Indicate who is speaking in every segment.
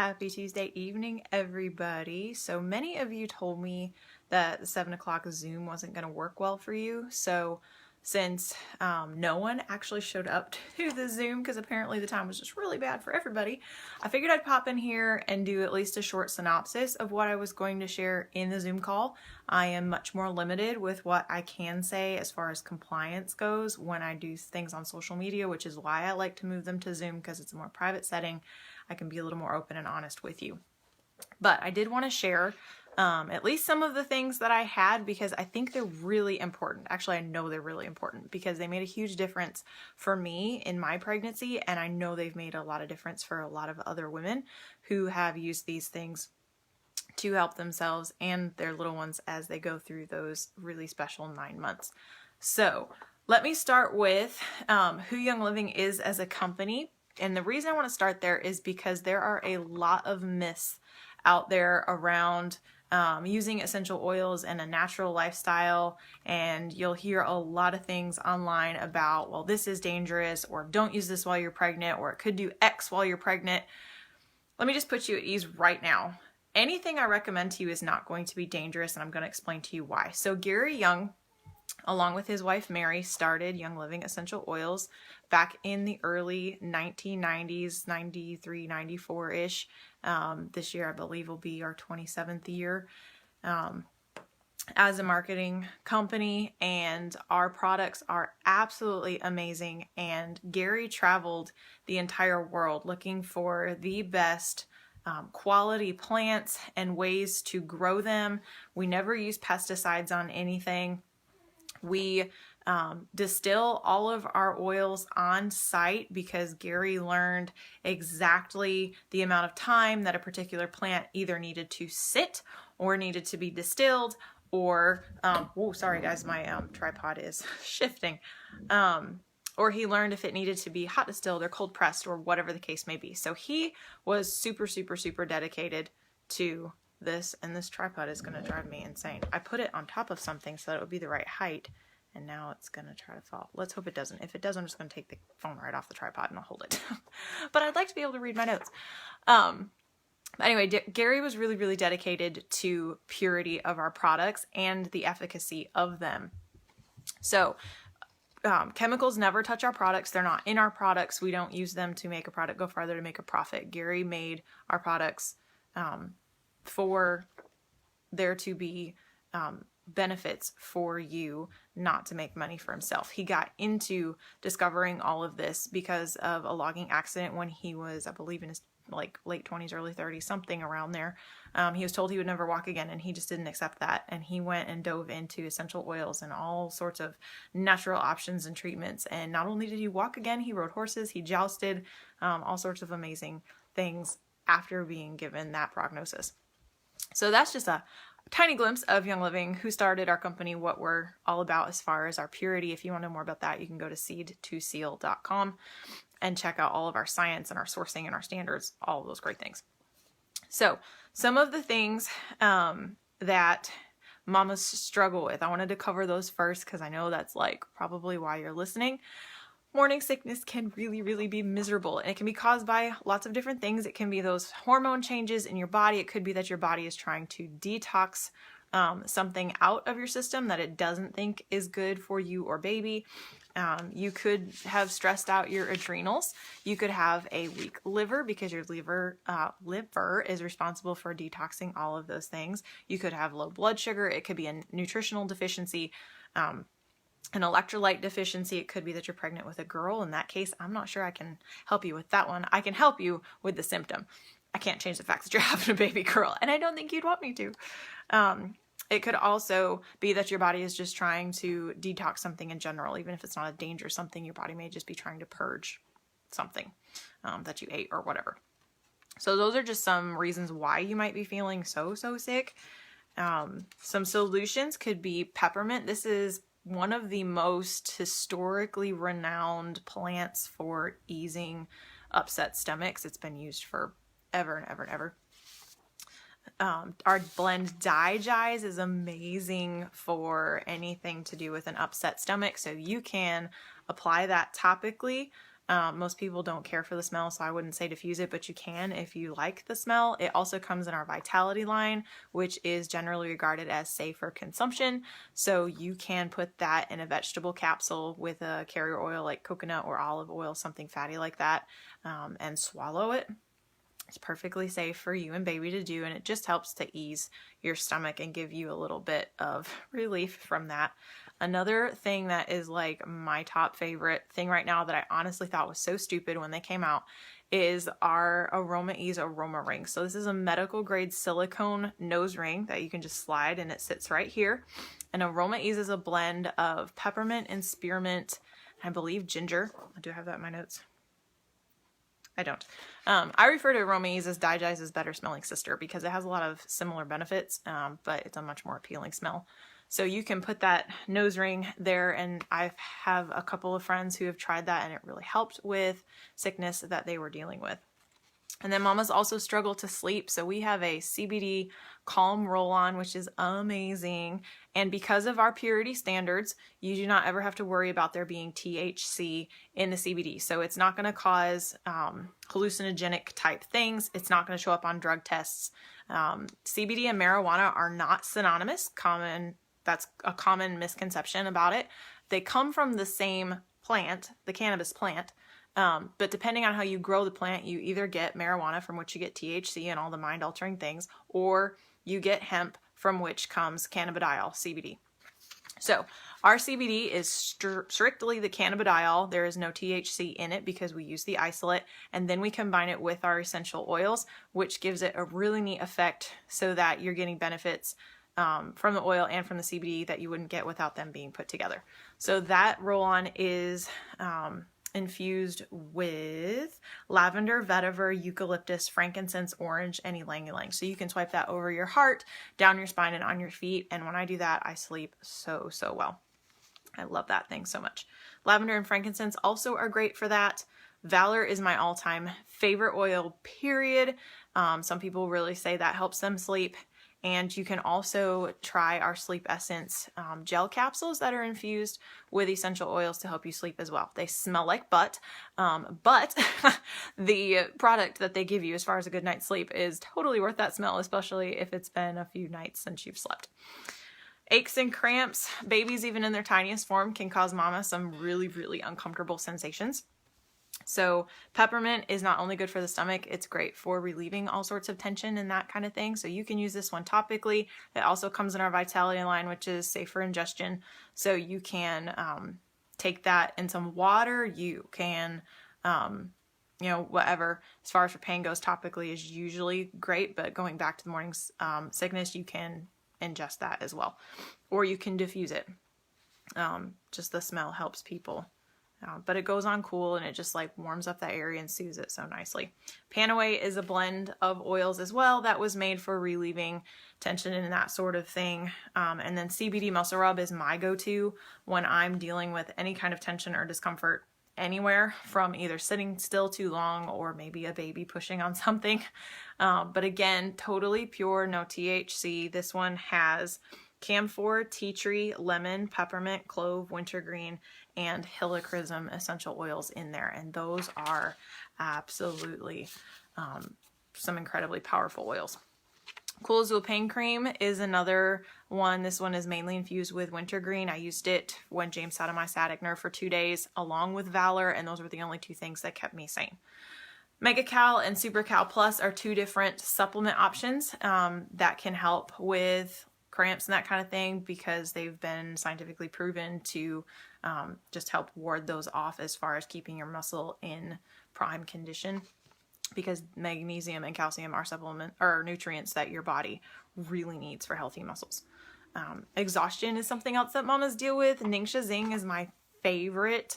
Speaker 1: Happy Tuesday evening, everybody. So many of you told me that the 7 o'clock Zoom wasn't going to work well for you. So since no one actually showed up to the Zoom, because apparently the time was just really bad for everybody, I figured I'd pop in here and do at least a short synopsis of what I was going to share in the Zoom call. I am much more limited with what I can say as far as compliance goes when I do things on social media, which is why I like to move them to Zoom, because it's a more private setting. I can be a little more open and honest with you. But I did want to share at least some of the things that I had, because I think they're really important. Actually, I know they're really important because they made a huge difference for me in my pregnancy, and I know they've made a lot of difference for a lot of other women who have used these things to help themselves and their little ones as they go through those really special 9 months. So let me start with who Young Living is as a company. And the reason I want to start there is because there are a lot of myths out there around using essential oils and a natural lifestyle, and you'll hear a lot of things online about, well, this is dangerous, or don't use this while you're pregnant, or it could do X while you're pregnant. Let me just put you at ease right now. Anything I recommend to you is not going to be dangerous, and I'm going to explain to you why. So Gary Young, along with his wife Mary, started Young Living Essential Oils back in the early 1990s, 93, 94-ish. This year, I believe, will be our 27th year as a marketing company, and our products are absolutely amazing. And Gary traveled the entire world looking for the best quality plants and ways to grow them. We never use pesticides on anything. We distill all of our oils on site because Gary learned exactly the amount of time that a particular plant either needed to sit or needed to be distilled, or oh, sorry guys, my tripod is shifting. Or he learned if it needed to be hot distilled or cold pressed or whatever the case may be. So he was super, super, super dedicated to this, and this tripod is going to drive me insane. I put it on top of something so that it would be the right height, and now it's going to try to fall. Let's hope it doesn't. If it does, I'm just going to take the phone right off the tripod and I'll hold it. But I'd like to be able to read my notes. Anyway, Gary was really, really dedicated to purity of our products and the efficacy of them. So chemicals never touch our products. They're not in our products. We don't use them to make a product go farther to make a profit. Gary made our products for there to be benefits for you, not to make money for himself. He got into discovering all of this because of a logging accident when he was, I believe, in his late 20s, early 30s, something around there. He was told he would never walk again, and he just didn't accept that. And he went and dove into essential oils and all sorts of natural options and treatments. And not only did he walk again, he rode horses, he jousted, all sorts of amazing things after being given that prognosis. So that's just a tiny glimpse of Young Living, who started our company, what we're all about as far as our purity. If you want to know more about that, you can go to seed2seal.com and check out all of our science and our sourcing and our standards, all of those great things. So some of the things that mamas struggle with, I wanted to cover those first because I know that's probably why you're listening. Morning sickness can really, really be miserable, and it can be caused by lots of different things. It can be those hormone changes in your body. It could be that your body is trying to detox something out of your system that it doesn't think is good for you or baby. You could have stressed out your adrenals. You could have a weak liver because your liver is responsible for detoxing all of those things. You could have low blood sugar. It could be a nutritional deficiency, an electrolyte deficiency. It could be that you're pregnant with a girl. In that case, I'm not sure I can help you with that one. I can help you with the symptom. I can't change the fact that you're having a baby girl, and I don't think you'd want me to. It could also be that your body is just trying to detox something in general, even if it's not a dangerous something. Your body may just be trying to purge something that you ate or whatever. So those are just some reasons why you might be feeling so sick. Some solutions could be peppermint. This is one of the most historically renowned plants for easing upset stomachs. It's been used for ever and ever and ever. Our blend Digize is amazing for anything to do with an upset stomach. So you can apply that topically Most people don't care for the smell, so I wouldn't say diffuse it, but you can if you like the smell. It also comes in our Vitality line, which is generally regarded as safe for consumption. So you can put that in a vegetable capsule with a carrier oil like coconut or olive oil, something fatty like that, and swallow it. It's perfectly safe for you and baby to do, and it just helps to ease your stomach and give you a little bit of relief from that. Another thing that is like my top favorite thing right now that I honestly thought was so stupid when they came out is our Aroma-Ease Aroma Ring. So this is a medical grade silicone nose ring that you can just slide, and it sits right here. And Aroma-Ease is a blend of peppermint and spearmint, I believe ginger. I do have that in my notes. I don't. I refer to Aroma-Ease as Digize's better smelling sister because it has a lot of similar benefits, but it's a much more appealing smell. So you can put that nose ring there, and I have a couple of friends who have tried that, and it really helped with sickness that they were dealing with. And then mamas also struggle to sleep, so we have a CBD Calm Roll-On, which is amazing. And because of our purity standards, you do not ever have to worry about there being THC in the CBD. So it's not going to cause hallucinogenic type things. It's not going to show up on drug tests. CBD and marijuana are not synonymous. That's a common misconception about it. They come from the same plant, the cannabis plant. But depending on how you grow the plant, you either get marijuana, from which you get THC and all the mind-altering things, or you get hemp, from which comes cannabidiol, CBD. So our CBD is strictly the cannabidiol. There is no THC in it because we use the isolate, and then we combine it with our essential oils, which gives it a really neat effect so that you're getting benefits from the oil and from the CBD that you wouldn't get without them being put together. So that roll-on is infused with lavender, vetiver, eucalyptus, frankincense, orange, and ylang ylang. So you can swipe that over your heart, down your spine, and on your feet. And when I do that, I sleep so well. I love that thing so much. Lavender and frankincense also are great for that. Valor is my all-time favorite oil, period. Some people really say that helps them sleep. And you can also try our Sleep Essence gel capsules that are infused with essential oils to help you sleep as well. They smell like butt, but the product that they give you as far as a good night's sleep is totally worth that smell, especially if it's been a few nights since you've slept. Aches and cramps, babies even in their tiniest form, can cause mama some really uncomfortable sensations. So peppermint is not only good for the stomach, it's great for relieving all sorts of tension and that kind of thing. So you can use this one topically. It also comes in our Vitality line, which is safe for ingestion. So you can take that in some water. You can, whatever, as far as for pain goes, topically is usually great. But going back to the morning sickness, you can ingest that as well. Or you can diffuse it. Just the smell helps people. But it goes on cool, and it just like warms up that area and soothes it so nicely. Panaway is a blend of oils as well that was made for relieving tension and that sort of thing. And then CBD Muscle Rub is my go-to when I'm dealing with any kind of tension or discomfort anywhere, from either sitting still too long or maybe a baby pushing on something. But again, totally pure, no THC. This one has camphor, tea tree, lemon, peppermint, clove, wintergreen, and helichrysum essential oils in there. And those are absolutely some incredibly powerful oils. Cool Azul Pain Cream is another one. This one is mainly infused with wintergreen. I used it when James had on my sciatic nerve for 2 days, along with Valor, and those were the only two things that kept me sane. MegaCal and SuperCal Plus are two different supplement options that can help with cramps and that kind of thing, because they've been scientifically proven to just help ward those off as far as keeping your muscle in prime condition, because magnesium and calcium are nutrients that your body really needs for healthy muscles. Exhaustion is something else that mamas deal with. Ningxia Zing is my favorite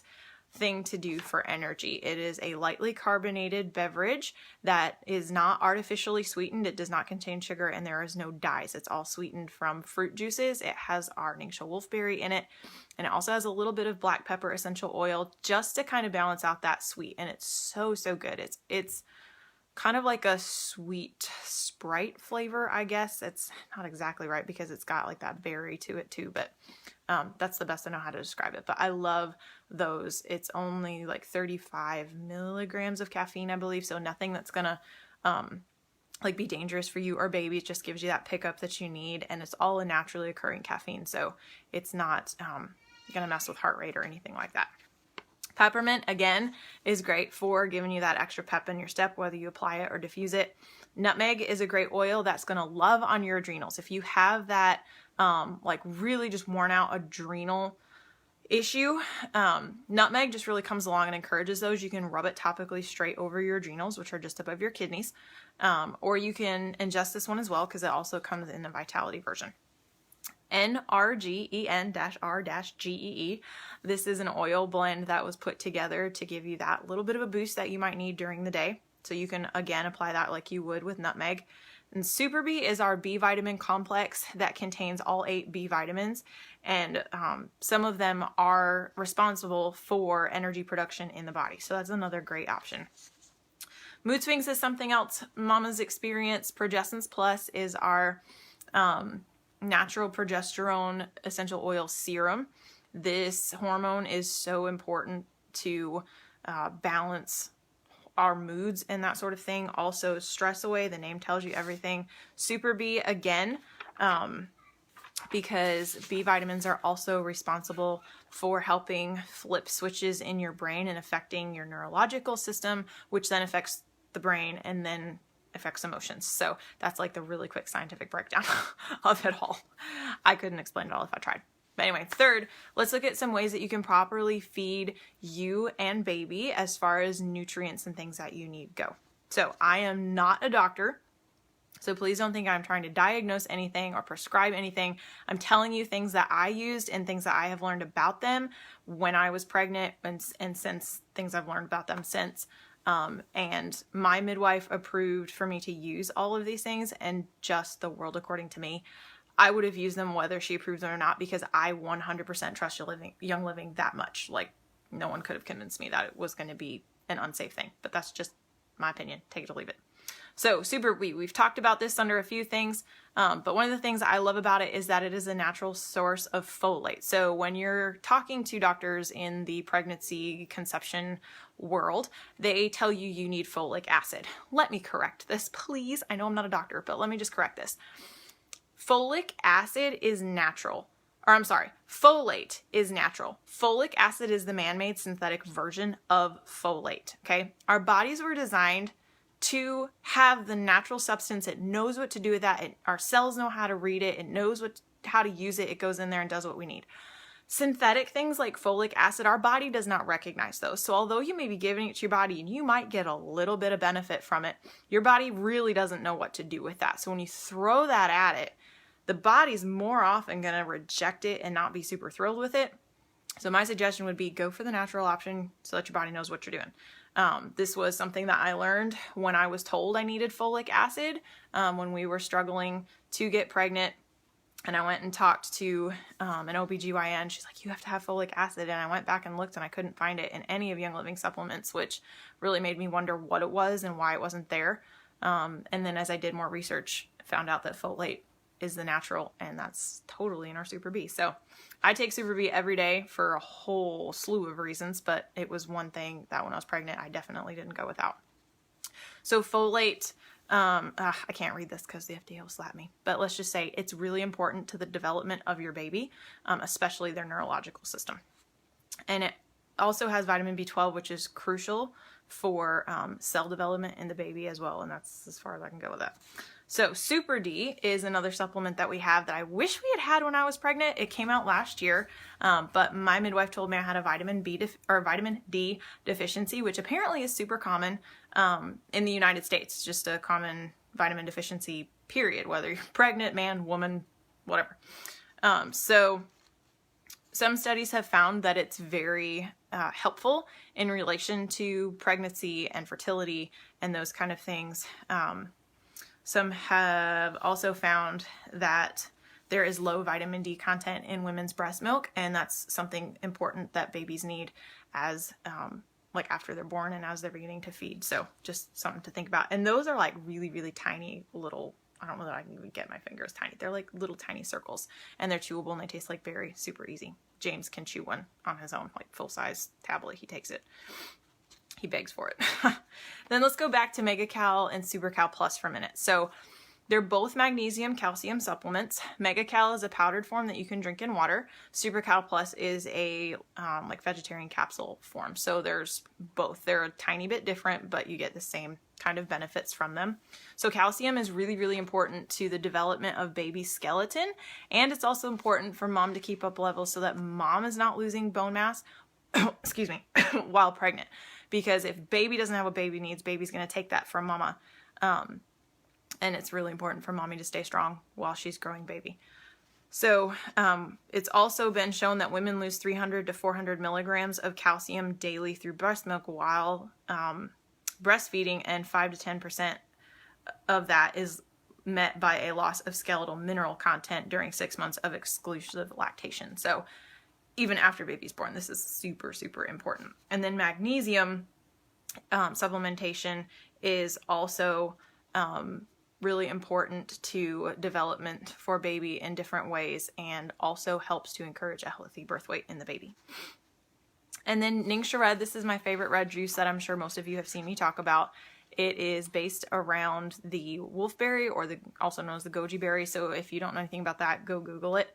Speaker 1: thing to do for energy. It is a lightly carbonated beverage that is not artificially sweetened. It does not contain sugar, and there is no dyes. It's all sweetened from fruit juices. It has our Ningxia wolfberry in it, and it also has a little bit of black pepper essential oil just to kind of balance out that sweet, and it's so good. It's kind of like a sweet Sprite flavor, I guess. It's not exactly right because it's got like that berry to it too, but That's the best I know how to describe it, but I love those. It's only like 35 milligrams of caffeine, I believe. So nothing that's gonna, like be dangerous for you or baby. It just gives you that pickup that you need, and it's all a naturally occurring caffeine, so it's not gonna mess with heart rate or anything like that. Peppermint, again, is great for giving you that extra pep in your step, whether you apply it or diffuse it. Nutmeg is a great oil that's gonna love on your adrenals. If you have that like really just worn out adrenal issue, nutmeg just really comes along and encourages those. You can rub it topically straight over your adrenals, which are just above your kidneys, or you can ingest this one as well because it also comes in the Vitality version. NRGEN-R-GEE. This is an oil blend that was put together to give you that little bit of a boost that you might need during the day. So you can, again, apply that like you would with nutmeg. And Super B is our B vitamin complex that contains all 8 B vitamins, and some of them are responsible for energy production in the body. So that's another great option. Mood swings is something else mamas experience. Progestins Plus is our natural progesterone essential oil serum. This hormone is so important to balance our moods and that sort of thing. Also stress away, the name tells you everything. Super B, again, because B vitamins are also responsible for helping flip switches in your brain and affecting your neurological system, which then affects the brain and then affects emotions. So that's like the really quick scientific breakdown of it all. I couldn't explain it all if I tried. But anyway, third, let's look at some ways that you can properly feed you and baby as far as nutrients and things that you need go. So I am not a doctor, so please don't think I'm trying to diagnose anything or prescribe anything. I'm telling you things that I used and things that I have learned about them when I was pregnant and since things I've learned about them since. And my midwife approved for me to use all of these things, and just the world according to me. I would have used them whether she approved them or not, because I 100% trust Young Living that much. Like, no one could have convinced me that it was going to be an unsafe thing, but that's just my opinion. Take it or leave it. So Super B, we've talked about this under a few things, but one of the things I love about it is that it is a natural source of folate. So when you're talking to doctors in the pregnancy conception world, they tell you you need folic acid. Let me correct this, please. I know I'm not a doctor, but let me just correct this. Folic acid is natural. Or I'm sorry, folate is natural. Folic acid is the man-made synthetic version of folate, okay? Our bodies were designed to have the natural substance. It knows what to do with that. Our cells know how to read it. It knows how to use it. It goes in there and does what we need. Synthetic things like folic acid, our body does not recognize those. So although you may be giving it to your body and you might get a little bit of benefit from it, your body really doesn't know what to do with that. So when you throw that at it, the body's more often going to reject it and not be super thrilled with it. So my suggestion would be go for the natural option so that your body knows what you're doing. This was something that I learned when I was told I needed folic acid when we were struggling to get pregnant. And I went and talked to an OBGYN. She's like, you have to have folic acid. And I went back and looked and I couldn't find it in any of Young Living supplements, which really made me wonder what it was and why it wasn't there. And then as I did more research, found out that folate is the natural, and that's totally in our Super B. So I take Super B every day for a whole slew of reasons, but it was one thing that when I was pregnant, I definitely didn't go without. So folate, I can't read this because the FDA will slap me, but let's just say it's really important to the development of your baby, especially their neurological system. And it also has vitamin B12, which is crucial for cell development in the baby as well, and that's as far as I can go with that. So Super D is another supplement that we have that I wish we had when I was pregnant. It came out last year, but my midwife told me I had a vitamin D deficiency, which apparently is super common in the United States. Just a common vitamin deficiency, period, whether you're pregnant, man, woman, whatever. So some studies have found that it's very helpful in relation to pregnancy and fertility and those kind of things. Some have also found that there is low vitamin D content in women's breast milk, and that's something important that babies need as like after they're born and as they're beginning to feed. So just something to think about. And those are like really, really tiny little I don't know that I can even get my fingers tiny. They're like little tiny circles, and they're chewable, and they taste like berry. Super easy. James can chew one on his own, like full-size tablet. He takes it. He begs for it. Then let's go back to Mega-Cal and Super-Cal Plus for a minute. So they're both magnesium calcium supplements. Mega-Cal is a powdered form that you can drink in water. Super-Cal Plus is a like vegetarian capsule form. So there's both. They're a tiny bit different, but you get the same kind of benefits from them. So calcium is really, really important to the development of baby's skeleton, and it's also important for mom to keep up levels so that mom is not losing bone mass, excuse me, while pregnant. Because if baby doesn't have what baby needs, baby's going to take that from mama. And it's really important for mommy to stay strong while she's growing baby. So it's also been shown that women lose 300 to 400 milligrams of calcium daily through breast milk while breastfeeding, and 5 to 10% of that is met by a loss of skeletal mineral content during 6 months of exclusive lactation. So even after baby's born, this is super, super important. And then magnesium supplementation is also really important to development for baby in different ways, and also helps to encourage a healthy birth weight in the baby. And then Ningxia Red, this is my favorite red juice that I'm sure most of you have seen me talk about. It is based around the wolfberry, or also known as the goji berry. So if you don't know anything about that, go Google it.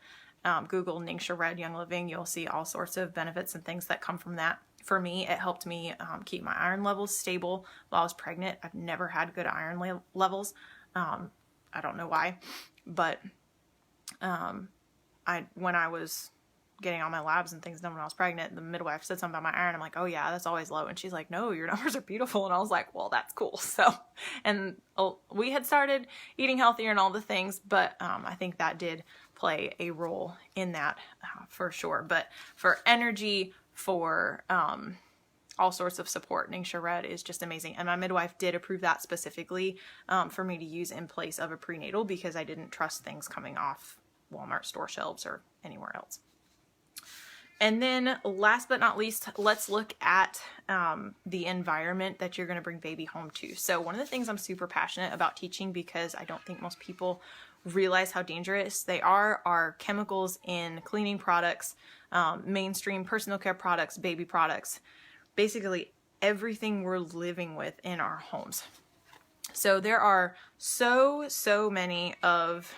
Speaker 1: Google Ningxia Red Young Living. You'll see all sorts of benefits and things that come from that. For me, it helped me keep my iron levels stable while I was pregnant. I've never had good iron levels. I don't know why, but when I was getting all my labs and things done when I was pregnant, the midwife said something about my iron. I'm like, oh yeah, that's always low. And she's like, no, your numbers are beautiful. And I was like, well, that's cool. So, and we had started eating healthier and all the things, but I think that did play a role in that for sure. But for energy, for all sorts of support, Ningxia Red is just amazing. And my midwife did approve that specifically for me to use in place of a prenatal, because I didn't trust things coming off Walmart store shelves or anywhere else. And then last but not least, let's look at the environment that you're going to bring baby home to. So one of the things I'm super passionate about teaching, because I don't think most people realize how dangerous they are chemicals in cleaning products, mainstream personal care products, baby products, basically everything we're living with in our homes. So there are so many of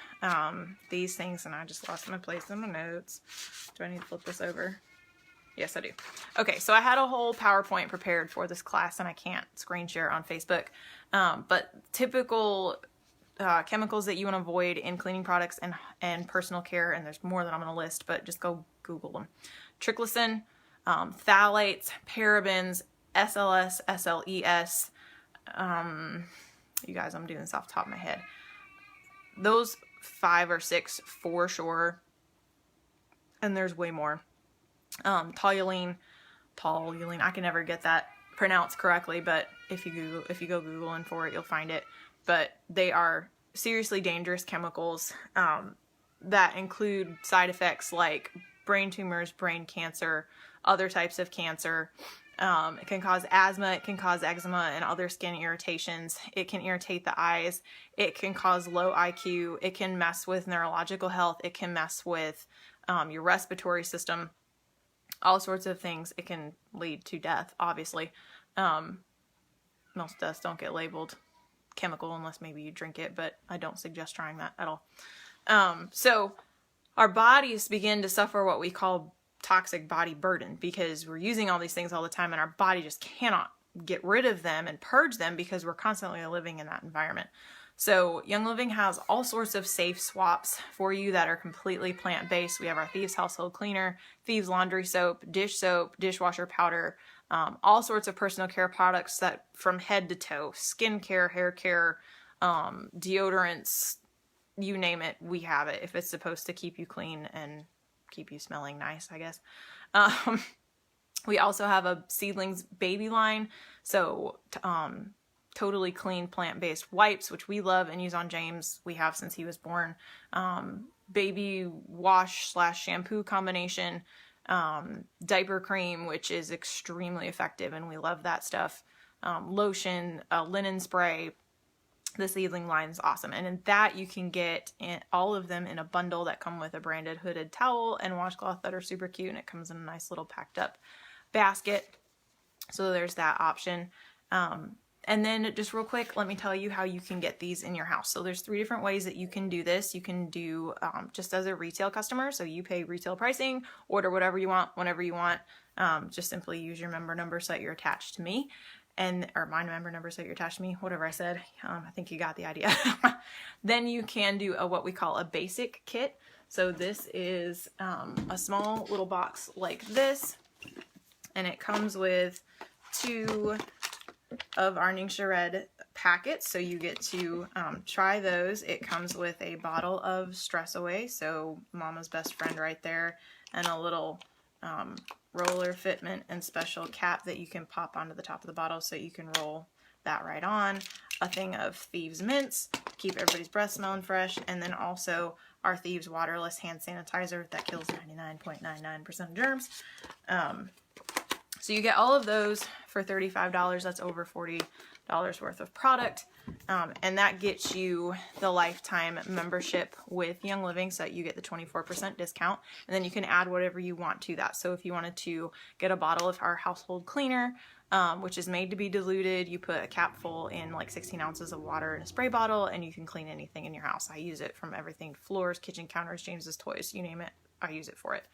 Speaker 1: these things, and I just lost my place in my notes. Do I need to flip this over? Yes, I do. Okay, so I had a whole PowerPoint prepared for this class, and I can't screen share on Facebook. But typical chemicals that you want to avoid in cleaning products and personal care, and there's more that I'm going to list, but just go Google them. Triclosan, phthalates, parabens, SLS, SLES. You guys, I'm doing this off the top of my head. Those 5 or 6 for sure, and there's way more. Toluene, I can never get that pronounced correctly, but if you go Googling for it, you'll find it. But they are seriously dangerous chemicals that include side effects like brain tumors, brain cancer, other types of cancer. It can cause asthma, it can cause eczema and other skin irritations. It can irritate the eyes. It can cause low IQ. It can mess with neurological health. It can mess with your respiratory system. All sorts of things. It can lead to death, obviously. Most deaths don't get labeled chemical unless maybe you drink it, but I don't suggest trying that at all. So our bodies begin to suffer what we call toxic body burden, because we're using all these things all the time, and our body just cannot get rid of them and purge them because we're constantly living in that environment. So Young Living has all sorts of safe swaps for you that are completely plant-based. We have our Thieves Household Cleaner, Thieves Laundry Soap, dishwasher powder, all sorts of personal care products that from head to toe, skin care, hair care, deodorants, you name it, we have it if it's supposed to keep you clean and keep you smelling nice, I guess. We also have a Seedlings baby line, so totally clean plant-based wipes, which we love and use on James. We have since he was born. Baby wash / shampoo combination, diaper cream, which is extremely effective, and we love that stuff. Lotion, linen spray, the seedling line is awesome. And in that you can get all of them in a bundle that come with a branded hooded towel and washcloth that are super cute, and it comes in a nice little packed up basket. So there's that option. And then just real quick, let me tell you how you can get these in your house. So there's 3 different ways that you can do this. You can do just as a retail customer. So you pay retail pricing, order whatever you want, whenever you want. Just simply use your member number so that you're attached to me. Or my member number so you're attached to me, whatever I said. I think you got the idea. Then you can do what we call a basic kit. So this is a small little box like this, and it comes with 2 of our Ningxia Red packets, so you get to try those. It comes with a bottle of Stress Away, so mama's best friend right there, and a little roller fitment and special cap that you can pop onto the top of the bottle so you can roll that right on. A thing of Thieves mints, keep everybody's breath smelling fresh, and then also our Thieves waterless hand sanitizer that kills 99.99% of germs. So you get all of those for $35. That's over $40 worth of product. And that gets you the lifetime membership with Young Living, so that you get the 24% discount. And then you can add whatever you want to that. So if you wanted to get a bottle of our household cleaner, which is made to be diluted, you put a cap full in like 16 ounces of water in a spray bottle, and you can clean anything in your house. I use it from everything: floors, kitchen counters, James's toys, you name it, I use it for it.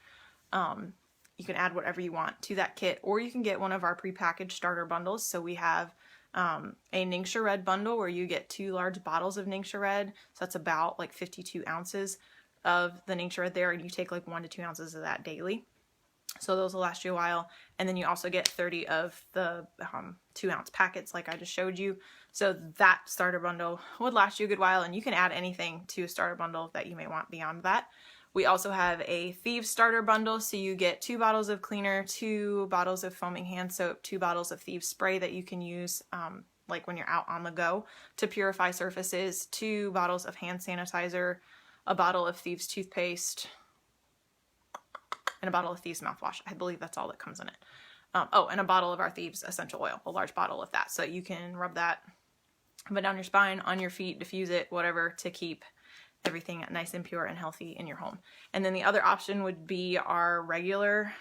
Speaker 1: You can add whatever you want to that kit, or you can get one of our prepackaged starter bundles. So we have a Ningxia Red bundle where you get 2 large bottles of Ningxia Red. So that's about like 52 ounces of the Ningxia Red there, and you take like 1 to 2 ounces of that daily. So those will last you a while. And then you also get 30 of the 2-ounce packets like I just showed you. So that starter bundle would last you a good while, and you can add anything to a starter bundle that you may want beyond that. We also have a Thieves starter bundle, so you get 2 bottles of cleaner, 2 bottles of foaming hand soap, 2 bottles of Thieves spray that you can use like when you're out on the go to purify surfaces, 2 bottles of hand sanitizer, a bottle of Thieves toothpaste, and a bottle of Thieves mouthwash. I believe that's all that comes in it. And a bottle of our Thieves essential oil, a large bottle of that. So you can rub that down your spine, on your feet, diffuse it, whatever, to keep everything nice and pure and healthy in your home. And then the other option would be our regular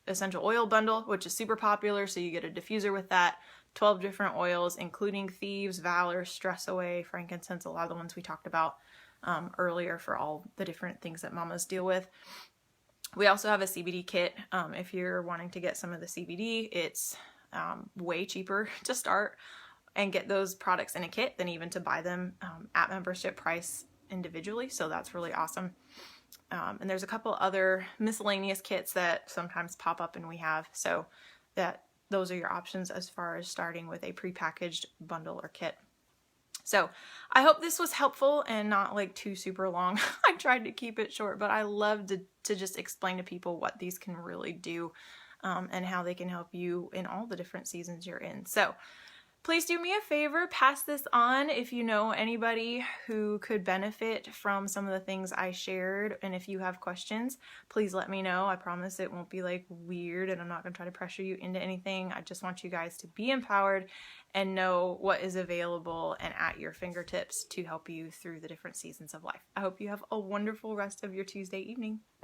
Speaker 1: essential oil bundle, which is super popular. So you get a diffuser with that, 12 different oils, including Thieves, Valor, Stress Away, frankincense, a lot of the ones we talked about earlier for all the different things that mamas deal with. We also have a CBD kit. If you're wanting to get some of the CBD, it's way cheaper to start and get those products in a kit than even to buy them at membership price individually. So that's really awesome. And there's a couple other miscellaneous kits that sometimes pop up and we have. So those are your options as far as starting with a prepackaged bundle or kit. So I hope this was helpful and not like too super long. I tried to keep it short, but I love to just explain to people what these can really do and how they can help you in all the different seasons you're in. So please do me a favor, pass this on if you know anybody who could benefit from some of the things I shared. And if you have questions, please let me know. I promise it won't be like weird, and I'm not going to try to pressure you into anything. I just want you guys to be empowered and know what is available and at your fingertips to help you through the different seasons of life. I hope you have a wonderful rest of your Tuesday evening.